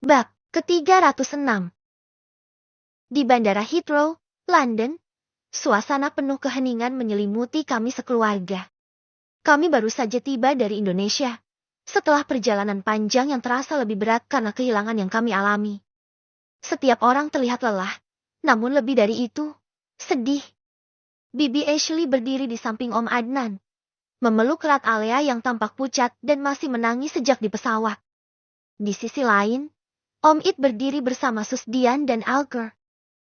Bab ke-306. Di Bandara Heathrow, London, suasana penuh keheningan menyelimuti kami sekeluarga. Kami baru saja tiba dari Indonesia, setelah perjalanan panjang yang terasa lebih berat karena kehilangan yang kami alami. Setiap orang terlihat lelah, namun lebih dari itu, sedih. Bibi Ashley berdiri di samping Om Adnan, memeluk erat Alea yang tampak pucat dan masih menangis sejak di pesawat. Di sisi lain, Om It berdiri bersama Susdian dan Alger.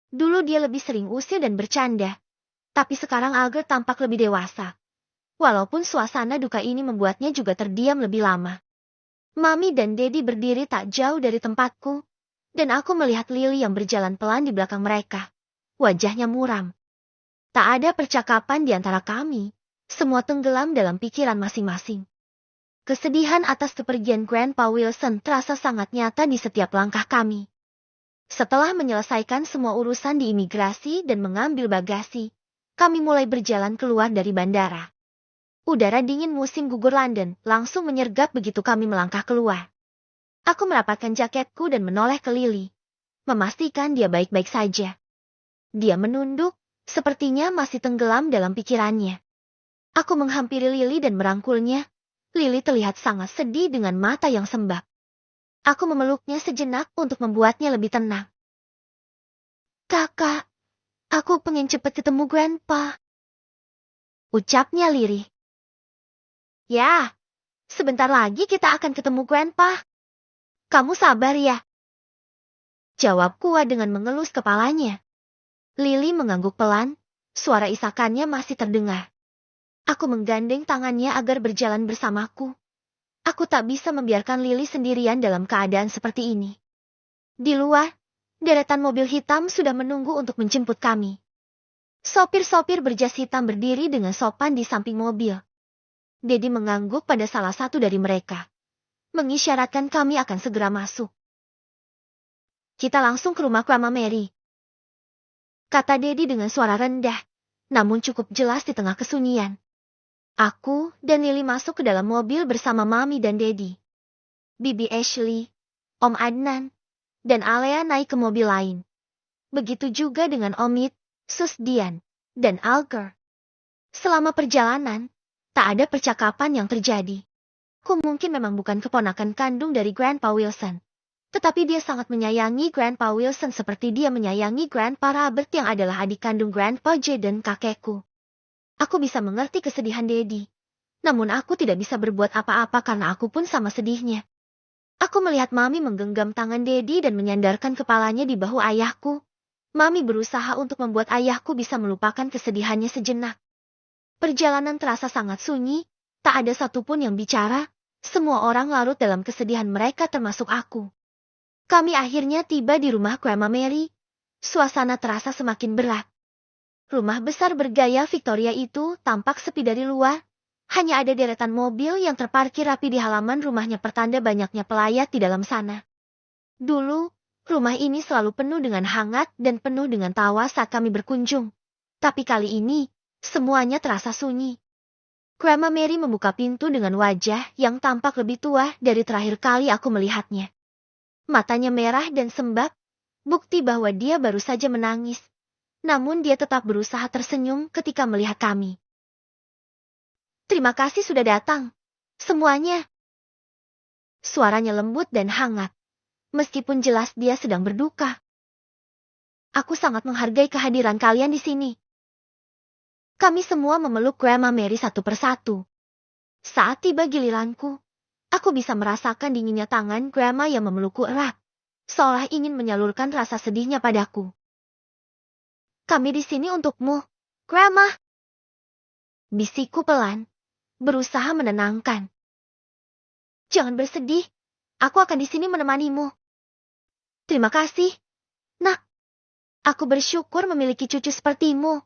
Dulu dia lebih sering usil dan bercanda, tapi sekarang Alger tampak lebih dewasa. Walaupun suasana duka ini membuatnya juga terdiam lebih lama. Mami dan Daddy berdiri tak jauh dari tempatku, dan aku melihat Lily yang berjalan pelan di belakang mereka. Wajahnya muram. Tak ada percakapan di antara kami, semua tenggelam dalam pikiran masing-masing. Kesedihan atas kepergian Grandpa Wilson terasa sangat nyata di setiap langkah kami. Setelah menyelesaikan semua urusan di imigrasi dan mengambil bagasi, kami mulai berjalan keluar dari bandara. Udara dingin musim gugur London langsung menyergap begitu kami melangkah keluar. Aku merapatkan jaketku dan menoleh ke Lily, memastikan dia baik-baik saja. Dia menunduk, sepertinya masih tenggelam dalam pikirannya. Aku menghampiri Lily dan merangkulnya. Lily terlihat sangat sedih dengan mata yang sembab. Aku memeluknya sejenak untuk membuatnya lebih tenang. Kakak, aku pengen cepat ketemu Grandpa, ucapnya lirih. Ya, sebentar lagi kita akan ketemu Grandpa. Kamu sabar ya, jawabku dengan mengelus kepalanya. Lily mengangguk pelan, suara isakannya masih terdengar. Aku menggandeng tangannya agar berjalan bersamaku. Aku tak bisa membiarkan Lily sendirian dalam keadaan seperti ini. Di luar, deretan mobil hitam sudah menunggu untuk menjemput kami. Sopir-sopir berjas hitam berdiri dengan sopan di samping mobil. Daddy mengangguk pada salah satu dari mereka, mengisyaratkan kami akan segera masuk. Kita langsung ke rumah Grandma Mary, kata Daddy dengan suara rendah, namun cukup jelas di tengah kesunyian. Aku dan Lily masuk ke dalam mobil bersama Mami dan Daddy. Bibi Ashley, Om Adnan, dan Alea naik ke mobil lain. Begitu juga dengan Om It, Susdian, dan Alger. Selama perjalanan, tak ada percakapan yang terjadi. Ku mungkin memang bukan keponakan kandung dari Grandpa Wilson, tetapi dia sangat menyayangi Grandpa Wilson seperti dia menyayangi Grandpa Robert yang adalah adik kandung Grandpa J dan kakekku. Aku bisa mengerti kesedihan Daddy, namun aku tidak bisa berbuat apa-apa karena aku pun sama sedihnya. Aku melihat Mami menggenggam tangan Daddy dan menyandarkan kepalanya di bahu ayahku. Mami berusaha untuk membuat ayahku bisa melupakan kesedihannya sejenak. Perjalanan terasa sangat sunyi, tak ada satupun yang bicara, semua orang larut dalam kesedihan mereka termasuk aku. Kami akhirnya tiba di rumah Grandma Mary. Suasana terasa semakin berat. Rumah besar bergaya Victoria itu tampak sepi dari luar. Hanya ada deretan mobil yang terparkir rapi di halaman rumahnya pertanda banyaknya pelayat di dalam sana. Dulu, rumah ini selalu penuh dengan hangat dan penuh dengan tawa saat kami berkunjung. Tapi kali ini, semuanya terasa sunyi. Grandma Mary membuka pintu dengan wajah yang tampak lebih tua dari terakhir kali aku melihatnya. Matanya merah dan sembab, bukti bahwa dia baru saja menangis. Namun dia tetap berusaha tersenyum ketika melihat kami. Terima kasih sudah datang, semuanya. Suaranya lembut dan hangat, meskipun jelas dia sedang berduka. Aku sangat menghargai kehadiran kalian di sini. Kami semua memeluk Grandma Mary satu persatu. Saat tiba giliranku, aku bisa merasakan dinginnya tangan Grandma yang memelukku erat, seolah ingin menyalurkan rasa sedihnya padaku. Kami di sini untukmu, Grandma. Bisikku pelan, berusaha menenangkan. Jangan bersedih, aku akan di sini menemanimu. Terima kasih, Nak. Aku bersyukur memiliki cucu sepertimu.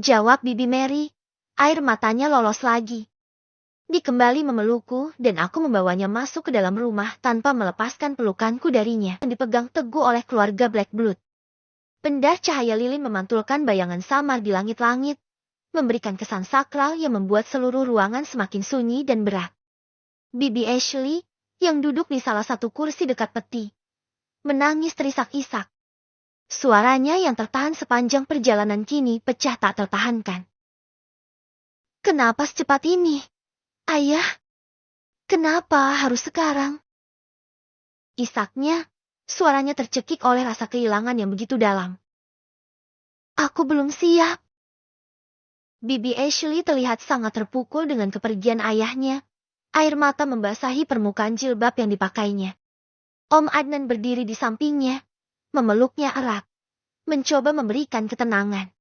Jawab Bibi Mary, air matanya lolos lagi. Dia kembali memelukku dan aku membawanya masuk ke dalam rumah tanpa melepaskan pelukanku darinya yang dipegang teguh oleh keluarga Blackblood. Pendar cahaya lilin memantulkan bayangan samar di langit-langit, memberikan kesan sakral yang membuat seluruh ruangan semakin sunyi dan berat. Bibi Ashley, yang duduk di salah satu kursi dekat peti, menangis terisak-isak. Suaranya yang tertahan sepanjang perjalanan kini pecah tak tertahankan. Kenapa secepat ini? Ayah, kenapa harus sekarang? Isaknya, suaranya tercekik oleh rasa kehilangan yang begitu dalam. Aku belum siap. Bibi Ashley terlihat sangat terpukul dengan kepergian ayahnya. Air mata membasahi permukaan jilbab yang dipakainya. Om Adnan berdiri di sampingnya, memeluknya erat, mencoba memberikan ketenangan.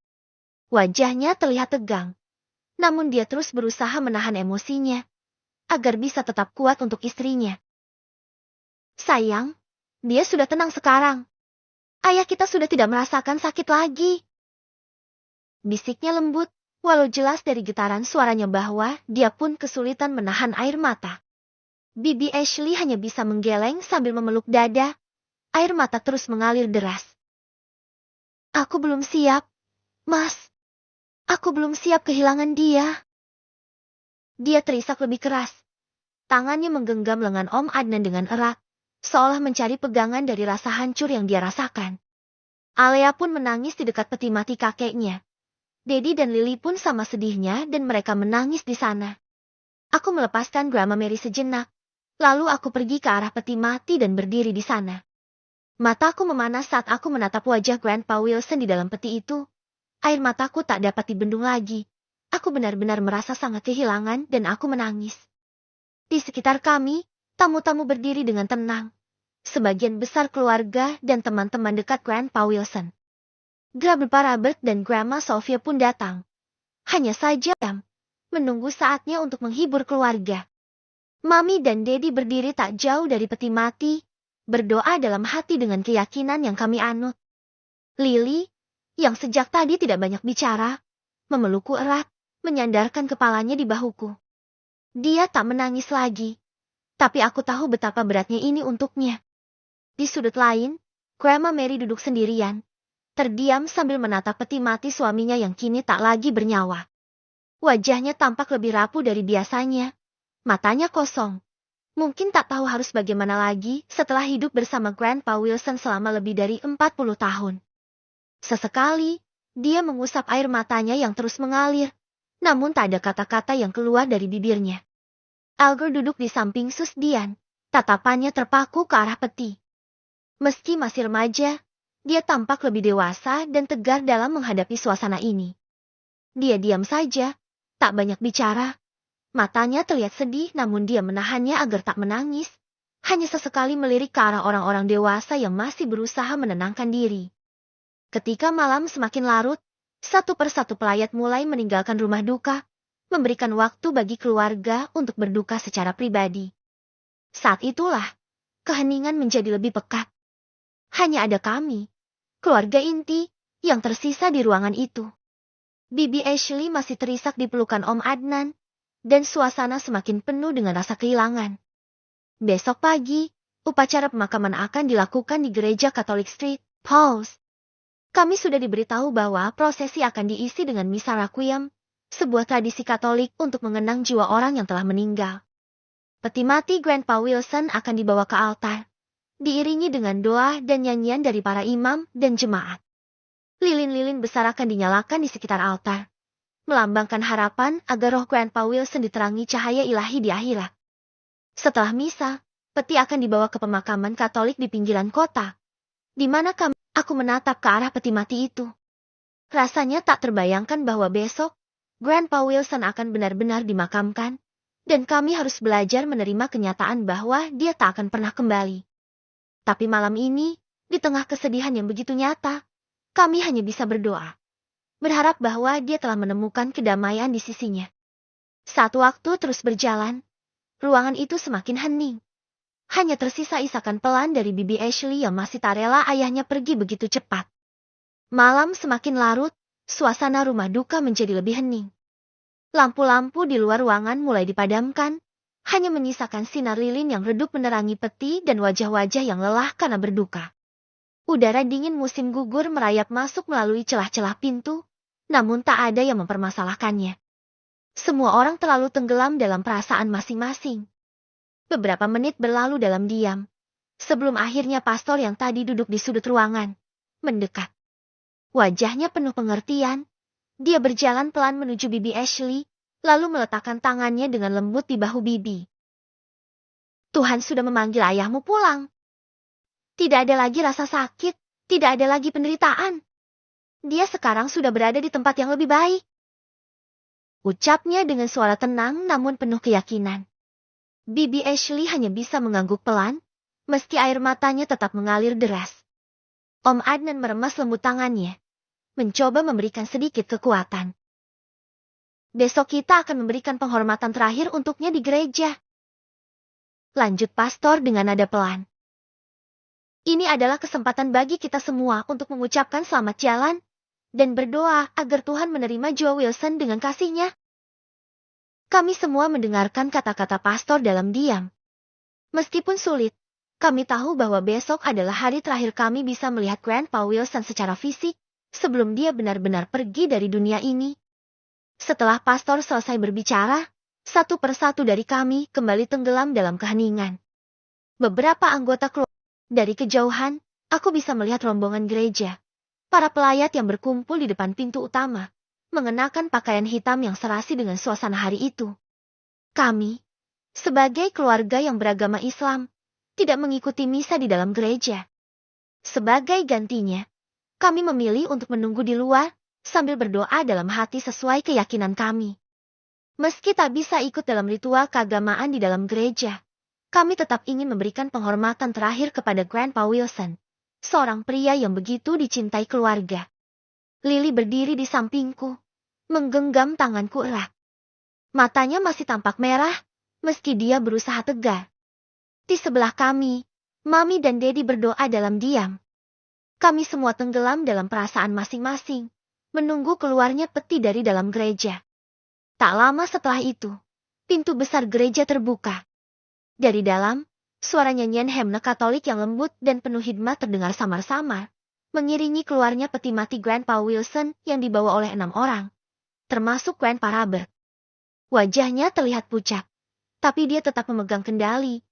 Wajahnya terlihat tegang, namun dia terus berusaha menahan emosinya, agar bisa tetap kuat untuk istrinya. Sayang, dia sudah tenang sekarang. Ayah kita sudah tidak merasakan sakit lagi. Bisiknya lembut, walau jelas dari getaran suaranya bahwa dia pun kesulitan menahan air mata. Bibi Ashley hanya bisa menggeleng sambil memeluk dada. Air mata terus mengalir deras. Aku belum siap, Mas. Aku belum siap kehilangan dia. Dia terisak lebih keras. Tangannya menggenggam lengan Om Adnan dengan erat, seolah mencari pegangan dari rasa hancur yang dia rasakan. Alea pun menangis di dekat peti mati kakeknya. Dedi dan Lily pun sama sedihnya dan mereka menangis di sana. Aku melepaskan Grandma Mary sejenak, lalu aku pergi ke arah peti mati dan berdiri di sana. Mataku memanas saat aku menatap wajah Grandpa Wilson di dalam peti itu. Air mataku tak dapat dibendung lagi. Aku benar-benar merasa sangat kehilangan dan aku menangis. Di sekitar kami, tamu-tamu berdiri dengan tenang. Sebagian besar keluarga dan teman-teman dekat Grandpa Wilson. Grandpa Robert dan Grandma Sophia pun datang. Hanya saja, menunggu saatnya untuk menghibur keluarga. Mami dan Daddy berdiri tak jauh dari peti mati, berdoa dalam hati dengan keyakinan yang kami anut. Lily, yang sejak tadi tidak banyak bicara, memelukku erat, menyandarkan kepalanya di bahuku. Dia tak menangis lagi, tapi aku tahu betapa beratnya ini untuknya. Di sudut lain, Grandma Mary duduk sendirian, terdiam sambil menatap peti mati suaminya yang kini tak lagi bernyawa. Wajahnya tampak lebih rapuh dari biasanya, matanya kosong. Mungkin tak tahu harus bagaimana lagi setelah hidup bersama Grandpa Wilson selama lebih dari 40 tahun. Sesekali, dia mengusap air matanya yang terus mengalir, namun tak ada kata-kata yang keluar dari bibirnya. Alger duduk di samping Sus Dian, tatapannya terpaku ke arah peti. Meski masih remaja, dia tampak lebih dewasa dan tegar dalam menghadapi suasana ini. Dia diam saja, tak banyak bicara. Matanya terlihat sedih namun dia menahannya agar tak menangis. Hanya sesekali melirik ke arah orang-orang dewasa yang masih berusaha menenangkan diri. Ketika malam semakin larut, satu persatu pelayat mulai meninggalkan rumah duka, memberikan waktu bagi keluarga untuk berduka secara pribadi. Saat itulah, keheningan menjadi lebih pekat. Hanya ada kami, keluarga inti, yang tersisa di ruangan itu. Bibi Ashley masih terisak di pelukan Om Adnan, dan suasana semakin penuh dengan rasa kehilangan. Besok pagi, upacara pemakaman akan dilakukan di gereja Catholic Street, Paul's. Kami sudah diberitahu bahwa prosesi akan diisi dengan misa requiem, sebuah tradisi Katolik untuk mengenang jiwa orang yang telah meninggal. Peti mati Grandpa Wilson akan dibawa ke altar, diiringi dengan doa dan nyanyian dari para imam dan jemaat. Lilin-lilin besar akan dinyalakan di sekitar altar, melambangkan harapan agar roh Grandpa Wilson diterangi cahaya ilahi di akhirat. Setelah misa, peti akan dibawa ke pemakaman Katolik di pinggiran kota, di mana aku menatap ke arah peti mati itu. Rasanya tak terbayangkan bahwa besok, Grandpa Wilson akan benar-benar dimakamkan, dan kami harus belajar menerima kenyataan bahwa dia tak akan pernah kembali. Tapi malam ini, di tengah kesedihan yang begitu nyata, kami hanya bisa berdoa. Berharap bahwa dia telah menemukan kedamaian di sisinya. Saat waktu terus berjalan, ruangan itu semakin hening. Hanya tersisa isakan pelan dari Bibi Ashley yang masih tak rela ayahnya pergi begitu cepat. Malam semakin larut, suasana rumah duka menjadi lebih hening. Lampu-lampu di luar ruangan mulai dipadamkan, hanya menyisakan sinar lilin yang redup menerangi peti dan wajah-wajah yang lelah karena berduka. Udara dingin musim gugur merayap masuk melalui celah-celah pintu, namun tak ada yang mempermasalahkannya. Semua orang terlalu tenggelam dalam perasaan masing-masing. Beberapa menit berlalu dalam diam. Sebelum akhirnya pastor yang tadi duduk di sudut ruangan mendekat. Wajahnya penuh pengertian. Dia berjalan pelan menuju Bibi Ashley, lalu meletakkan tangannya dengan lembut di bahu Bibi. Tuhan sudah memanggil ayahmu pulang. Tidak ada lagi rasa sakit, tidak ada lagi penderitaan. Dia sekarang sudah berada di tempat yang lebih baik. Ucapnya dengan suara tenang namun penuh keyakinan. Bibi Ashley hanya bisa mengangguk pelan, meski air matanya tetap mengalir deras. Om Adnan meremas lembut tangannya, mencoba memberikan sedikit kekuatan. Besok kita akan memberikan penghormatan terakhir untuknya di gereja. Lanjut pastor dengan nada pelan. Ini adalah kesempatan bagi kita semua untuk mengucapkan selamat jalan, dan berdoa agar Tuhan menerima Joe Wilson dengan kasih-Nya. Kami semua mendengarkan kata-kata pastor dalam diam. Meskipun sulit, kami tahu bahwa besok adalah hari terakhir kami bisa melihat Grandpa Wilson secara fisik, sebelum dia benar-benar pergi dari dunia ini. Setelah pastor selesai berbicara, satu persatu dari kami kembali tenggelam dalam keheningan. Beberapa anggota keluarga dari kejauhan, aku bisa melihat rombongan gereja. Para pelayat yang berkumpul di depan pintu utama, mengenakan pakaian hitam yang serasi dengan suasana hari itu. Kami, sebagai keluarga yang beragama Islam, tidak mengikuti misa di dalam gereja. Sebagai gantinya, kami memilih untuk menunggu di luar, sambil berdoa dalam hati sesuai keyakinan kami. Meski tak bisa ikut dalam ritual keagamaan di dalam gereja, kami tetap ingin memberikan penghormatan terakhir kepada Grandpa Wilson, seorang pria yang begitu dicintai keluarga. Lily berdiri di sampingku, menggenggam tanganku erat. Matanya masih tampak merah, meski dia berusaha tegar. Di sebelah kami, Mami dan Daddy berdoa dalam diam. Kami semua tenggelam dalam perasaan masing-masing, menunggu keluarnya peti dari dalam gereja. Tak lama setelah itu, pintu besar gereja terbuka. Dari dalam, suara nyanyian himne Katolik yang lembut dan penuh hikmat terdengar samar-samar, mengiringi keluarnya peti mati Grandpa Wilson yang dibawa oleh 6 orang, termasuk Grandpa Robert. Wajahnya terlihat pucat, tapi dia tetap memegang kendali,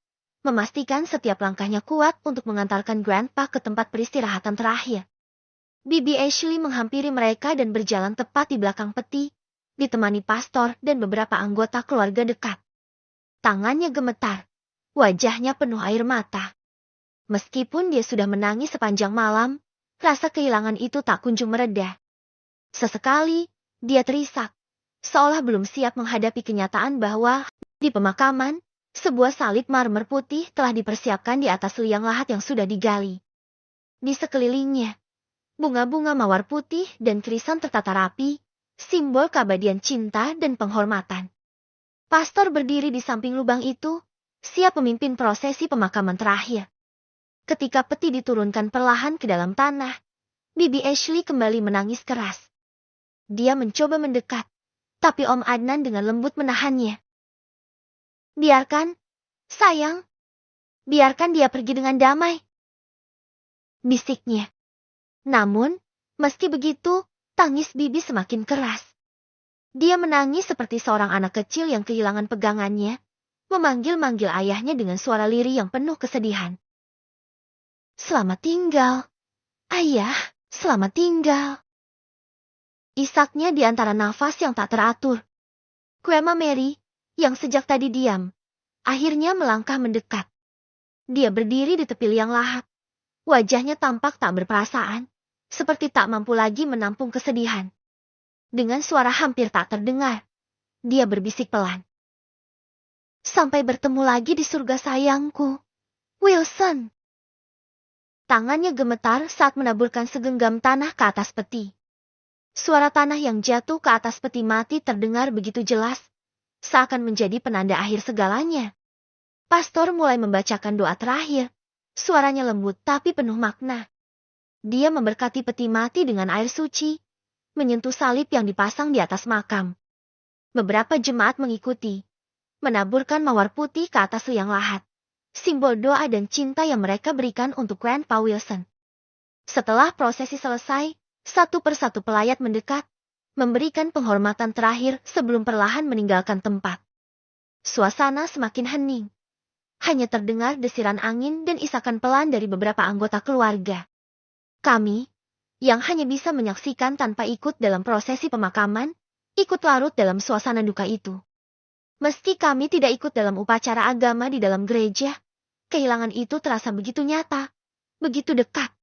memastikan setiap langkahnya kuat untuk mengantarkan Grandpa ke tempat peristirahatan terakhir. Bibi Ashley menghampiri mereka dan berjalan tepat di belakang peti, ditemani pastor dan beberapa anggota keluarga dekat. Tangannya gemetar, wajahnya penuh air mata. Meskipun dia sudah menangis sepanjang malam, rasa kehilangan itu tak kunjung mereda. Sesekali, dia terisak, seolah belum siap menghadapi kenyataan bahwa, di pemakaman, sebuah salib marmer putih telah dipersiapkan di atas liang lahat yang sudah digali. Di sekelilingnya, bunga-bunga mawar putih dan krisan tertata rapi, simbol keabadian cinta dan penghormatan. Pastor berdiri di samping lubang itu, siap memimpin prosesi pemakaman terakhir. Ketika peti diturunkan perlahan ke dalam tanah, Bibi Ashley kembali menangis keras. Dia mencoba mendekat, tapi Om Adnan dengan lembut menahannya. Biarkan, sayang. Biarkan dia pergi dengan damai, bisiknya. Namun, meski begitu, tangis Bibi semakin keras. Dia menangis seperti seorang anak kecil yang kehilangan pegangannya, memanggil-manggil ayahnya dengan suara lirih yang penuh kesedihan. Selamat tinggal, ayah, selamat tinggal. Isaknya di antara nafas yang tak teratur. Grandma Mary, yang sejak tadi diam, akhirnya melangkah mendekat. Dia berdiri di tepi liang lahat. Wajahnya tampak tak berperasaan, seperti tak mampu lagi menampung kesedihan. Dengan suara hampir tak terdengar, dia berbisik pelan. Sampai bertemu lagi di surga sayangku, Wilson. Tangannya gemetar saat menaburkan segenggam tanah ke atas peti. Suara tanah yang jatuh ke atas peti mati terdengar begitu jelas, seakan menjadi penanda akhir segalanya. Pastor mulai membacakan doa terakhir. Suaranya lembut tapi penuh makna. Dia memberkati peti mati dengan air suci, menyentuh salib yang dipasang di atas makam. Beberapa jemaat mengikuti, menaburkan mawar putih ke atas liang lahat, simbol doa dan cinta yang mereka berikan untuk Grandpa Wilson. Setelah prosesi selesai, satu persatu pelayat mendekat, memberikan penghormatan terakhir sebelum perlahan meninggalkan tempat. Suasana semakin hening. hanya terdengar desiran angin dan isakan pelan dari beberapa anggota keluarga. Kami, yang hanya bisa menyaksikan tanpa ikut dalam prosesi pemakaman, ikut larut dalam suasana duka itu. Meski kami tidak ikut dalam upacara agama di dalam gereja, kehilangan itu terasa begitu nyata, begitu dekat.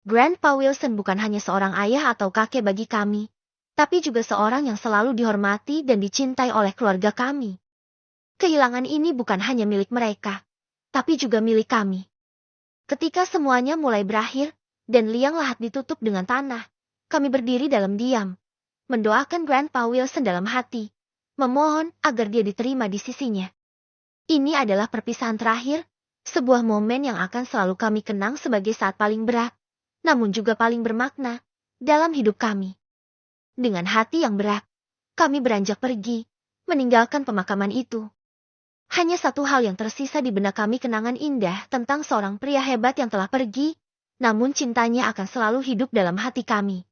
Grandpa Wilson bukan hanya seorang ayah atau kakek bagi kami, tapi juga seorang yang selalu dihormati dan dicintai oleh keluarga kami. Kehilangan ini bukan hanya milik mereka, tapi juga milik kami. Ketika semuanya mulai berakhir, dan liang lahat ditutup dengan tanah, kami berdiri dalam diam, mendoakan Grandpa Wilson dalam hati, memohon agar dia diterima di sisinya. Ini adalah perpisahan terakhir, sebuah momen yang akan selalu kami kenang sebagai saat paling berat, namun juga paling bermakna dalam hidup kami. Dengan hati yang berat, kami beranjak pergi, meninggalkan pemakaman itu. Hanya satu hal yang tersisa di benak kami, kenangan indah tentang seorang pria hebat yang telah pergi, namun cintanya akan selalu hidup dalam hati kami.